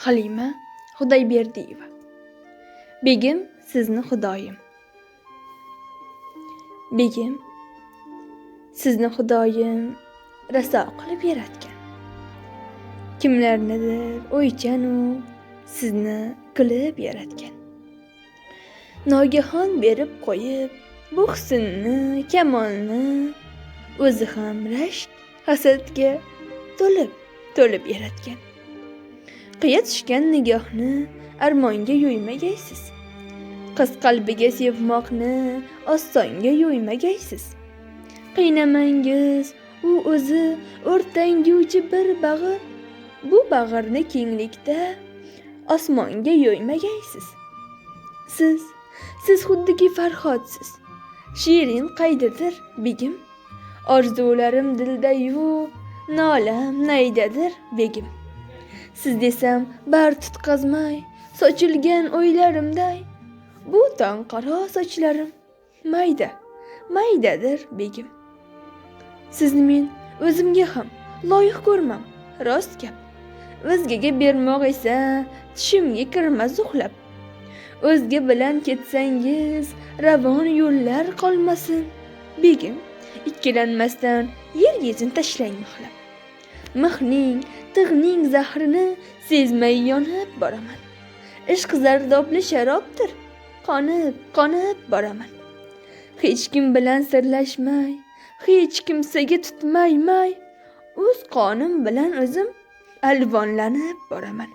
Halima Xudoyberdiyeva. Begim sizni Xudoyim. Begim sizni Xudoyim raso qilib yaratgan. Kimlarnidir o'ychanu sizni qilib yaratgan. Nogahon berib qo'yib bu husnni, kamolni o'zi ham rashk, hasadga to'lib yaratgan. Qiya tushgan nigohni armonga yo'ymagaysiz. Qiz qalbiga sevmoqni ostonga yo'ymagaysiz. Qiynamangiz, u o'zi o'rtanguvchi bir bag'ir. Bu bag'irni kenglikda osmonga yo'ymagaysiz. Siz xuddiki Farhodsiz. Shirin qaydadir begim. Orzularim dilda-yu, nolam naydadir begim. Siz desam bar tutqazmay, sochilgan o'ylarimday. Bu tong qaro sochlarim maydadir begim. Sizni men o'zimga ham loyiq ko'rmam, rost gap. O'zgaga bermoq esa tishimga kirmas uxlab. O'zga bilan ketsangiz ravon yo'llar qolmasin begim. Ikkilanmasdan yer yuzini tashlang mixlab. Mixning, tig'ning zahrini sezmay yonib boraman. Ishq zardobli sharobdir, qonib boraman. Hech kim bilan sirlashmay, hech kimsaga tutmay, o'z qonim bilan o'zim alvonlanib boraman.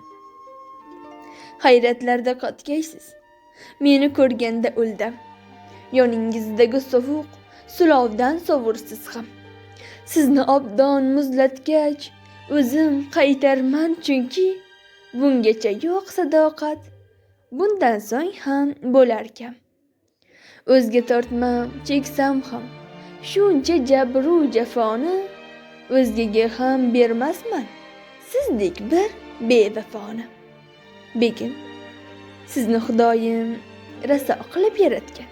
Hayratlarda qotgaysiz, meni ko'rganda o'ldam. Yoningizdagi sovuq sulovdan sovursiz ham. Sizni obdon muzlatgach, o'zim qaytarman chunki bungacha yo'q sadoqat, bundan so'ng ham bo'larkan. O'zga tortmam, cheksam ham shuncha jabru jafoni, o'zgaga ham bermasman sizdek bir bevafoni. Begim sizni Xudoyim raso qilib yaratgan.